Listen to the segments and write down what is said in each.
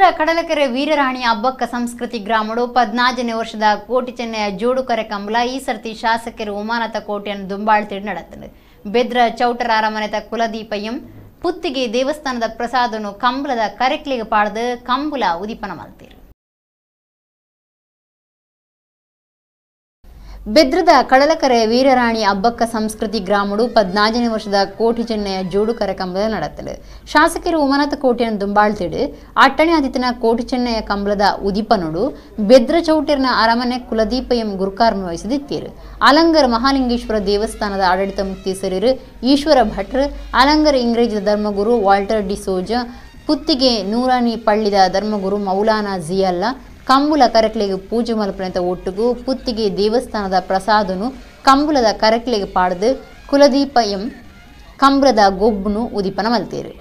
ಬೆದ್ರ ಕಡಲಕೆರೆ ವೀರರಾಣಿ ಹಬ್ಬಕ್ಕ ಸಂಸ್ಕೃತಿ ಗ್ರಾಮಡು 14ನೇ ವರ್ಷದ ಕೋಟಿ ಚೆನ್ನಯ ಜೋಡು ಕರೆ ಕಂಬಲ ಈ ಸರ್ತಿ ಶಾಸಕರು ಉಮಾನತ ಕೋಟೆಯನ್ನು ದುಂಬಾಳ್ತಿಡ್ ನಡೆತ್ತದೆ. ಬೆದ್ರ ಚೌಟರ ಅರಮನೆದ ಕುಲದೀಪಯ್ಯಂ ಪುತ್ತಿಗೆ ದೇವಸ್ಥಾನದ ಪ್ರಸಾದನು ಕಂಬಲದ ಕರೆಕ್ಲಿಗೆ ಪಾಡ್ದು ಕಂಬಲ ಉದಿಪನ ಮಾಡ್ತೀರು. ಬೆದ್ರದ ಕಡಲಕರೆ ವೀರರಾಣಿ ಹಬ್ಬಕ್ಕ ಸಂಸ್ಕೃತಿ ಗ್ರಾಮಡು 14ನೇ ವರ್ಷದ ಕೋಟಿ ಚೆನ್ನಯ ಜೋಡು ಕರೆ ಕಂಬಲ ನಡೆಯುತ್ತದೆ. ಶಾಸಕರು ಉಮಾನತ ಕೋಟೆಯನ್ನು ದುಂಬಾಳ್ತಿಡು ಅಟ್ಟಣೆ ಆದಿತ್ಯನ ಕೋಟಿ ಚೆನ್ನಯ ಕಂಬಲದ ಉದಿಪನುಡು ಬೆದ್ರ ಚೌಟರಿನ ಅರಮನೆ ಕುಲದೀಪಯ್ಯಂ ಗುರುಕಾರ್ಮ ವಹಿಸಿದಿತ್ತೀರು. ಅಲಂಗರ ಮಹಾಲಿಂಗೇಶ್ವರ ದೇವಸ್ಥಾನದ ಆಡಳಿತ ಮುಕ್ತೇಸರರು ಈಶ್ವರ ಭಟ್ರು, ಅಲಂಗರ ಇಂಗ್ರೇಜ್ ಧರ್ಮಗುರು ವಾಲ್ಟರ್ ಡಿ ಸೋಜ, ಪುತ್ತಿಗೆ ನೂರಾನಿ ಪಳ್ಳಿದ ಧರ್ಮಗುರು ಮೌಲಾನಾ ಜಿಯಲ್ಲ ಕಂಬುಲ ಕರಕ್ಲೆಗೆ ಪೂಜೆ ಮಲ್ಪನೆತ ಒಟ್ಟಿಗೂ ಪುತ್ತಿಗೆ ದೇವಸ್ಥಾನದ ಪ್ರಸಾದನು ಕಂಬುಲದ ಕರಕ್ಲೆಗೆ ಪಾಡ್ದು ಕುಲದೀಪಯ್ಯಂ ಕಂಬಳದ ಗೊಬ್ಬನು ಉದಿಪನ ಮಲ್ತೇರು.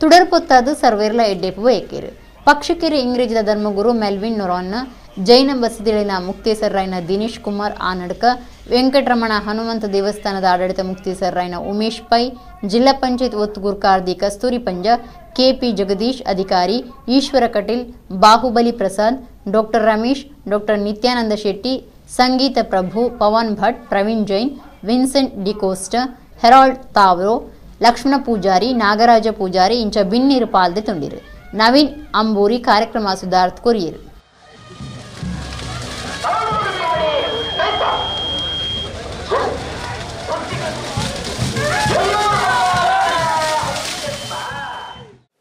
ತುಡರ್ಪೊತ್ತಾದು ಸರ್ವೇರ್ಲ ಎಡ್ಡೆಪು ಏಕೇರು. ಪಕ್ಷಕೆರೆ ಇಂಗ್ರೇಜದ ಧರ್ಮಗುರು ಮೆಲ್ವಿನ್ ನೊರಾನ್ನ, ಜೈನ ಬಸದಿಳಿನ ಮುಕ್ತೇಸರಾಯನ ದಿನೇಶ್ ಕುಮಾರ್ ಆನಡ್ಕ, ವೆಂಕಟರಮಣ ಹನುಮಂತ ದೇವಸ್ಥಾನದ ಆಡಳಿತ ಮುಕ್ತೇಸರಾಯನ ಉಮೇಶ್ ಪೈ, ಜಿಲ್ಲಾ ಪಂಚಾಯತ್ ಒತ್ತುಗುರು ಕಾರ್ದಿ ಕಸ್ತೂರಿ ಪಂಜ, ಕೆಪಿ ಜಗದೀಶ್ ಅಧಿಕಾರಿ, ಈಶ್ವರ ಕಟೀಲ್, ಬಾಹುಬಲಿ ಪ್ರಸಾದ್, ಡಾಕ್ಟರ್ ರಮೇಶ್, ಡಾಕ್ಟರ್ ನಿತ್ಯಾನಂದ ಶೆಟ್ಟಿ, ಸಂಗೀತ ಪ್ರಭು, ಪವನ್ ಭಟ್, ಪ್ರವೀಣ್ ಜೈನ್, ವಿನ್ಸೆಂಟ್ ಡಿಕೋಸ್ಟ, ಹೆರಾಲ್ಡ್ ತಾವ್ರೋ, ಲಕ್ಷ್ಮಣ ಪೂಜಾರಿ, ನಾಗರಾಜ ಪೂಜಾರಿ ಇಂಚ ಬಿನ್ನೀರು ಪಾಲ್ದೆ ತುಂಡಿರು. ನವೀನ್ ಅಂಬೂರಿ ಕಾರ್ಯಕ್ರಮ ಸುಧಾರ್ಥ ಕೊರಿಯರು.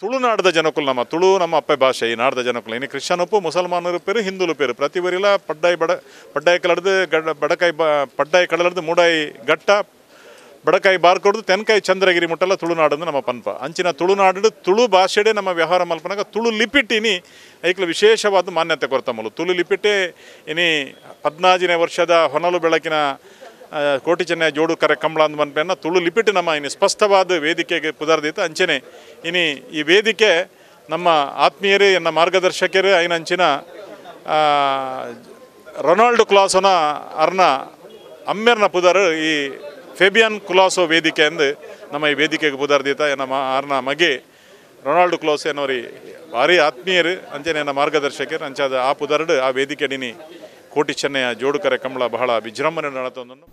ತುಳುನಾಡದ ಜನಕ್ಕೂ ನಮ್ಮ ತುಳು ನಮ್ಮ ಅಪ್ಪ ಭಾಷೆ ಈ ನಾಡದ ಜನಕ್ಕೂ ಇನ್ನು ಕ್ರಿಶ್ಚಿಯನ್ ಮುಸಲ್ಮಾನರು ಪೇರು ಹಿಂದೂಲು ಪೇರು ಪ್ರತಿ ಬರಿಲ ಪಡ್ಡಾಯಿ ಕಳಡ್ದು ಬಡಕಾಯಿ ಪಡ್ಡಾಯಿ ಕಳಡ್ದು ಮೂಡಾಯಿ ಗಟ್ಟ ಬಡಕಾಯಿ ಬಾರ್ಕೊಡ್ದು ತೆನ್ಕಾಯಿ ಚಂದ್ರಗಿರಿ ಮುಟ್ಟಲ್ಲ ತುಳುನಾಡು ನಮ್ಮ ಪನ್ಪ ಅಂಚಿನ ತುಳುನಾಡು ತುಳು ಭಾಷೆಡೆ ನಮ್ಮ ವ್ಯವಹಾರ ಮಲ್ಪನಾಗ ತುಳು ಲಿಪಿಟ್ಟಿನಿ ಐಕ್ಲ ವಿಶೇಷವಾದ ಮಾನ್ಯತೆ ಕೊಡ್ತಮಲು ತುಳು ಲಿಪಿಟ್ಟೆ ಇನಿ 14ನೇ ವರ್ಷದ ಹೊನಲು ಬೆಳಕಿನ ಕೋಟಿ ಚೆನ್ನಯ ಜೋಡು ಕರೆ ಕಂಬಳ ಅಂದ್ ಮನ್ಪೆನ್ನ ತುಳು ಲಿಪಿಟ್ಟು ನಮ್ಮ ಇನ್ನು ಸ್ಪಷ್ಟವಾದ ವೇದಿಕೆಗೆ ಪುದರ್ದಿತ್ತು ಅಂಚನೆ ಇನಿ ಈ ವೇದಿಕೆ ನಮ್ಮ ಆತ್ಮೀಯರೇ ಎನ್ನ ಮಾರ್ಗದರ್ಶಕರೇ ಐನ ಅಂಚಿನ ರೊನಾಲ್ಡ್ ಕ್ಲಾಸೋನ ಅರ್ನ ಅಮ್ಮೆರ್ನ ಪುದರ್ ಈ ಫೆಬಿಯನ್ ಕುಲಾಸೋ ವೇದಿಕೆ ಎಂದು ನಮ್ಮ ಈ ವೇದಿಕೆಗೆ ಪುದರ್ದಿತ್ತ ನಮ್ಮ ಅರ್ನ ಮಗೆ ರೊನಾಲ್ಡ್ ಕ್ಲಾಸ್ ಏನೋರಿ ಭಾರಿ ಆತ್ಮೀಯರು ಅಂಚನೆ ನನ್ನ ಮಾರ್ಗದರ್ಶಕರು ಅಂಚಾದ ಆ ಪುದರ್ಡು ಆ ವೇದಿಕೆ ಡಿನಿ ಕೋಟಿ ಚೆನ್ನಯ ಜೋಡು ಕರೆ ಕಂಬಳ ಬಹಳ ವಿಜೃಂಭಣೆ ನಡೆತೊಂದು.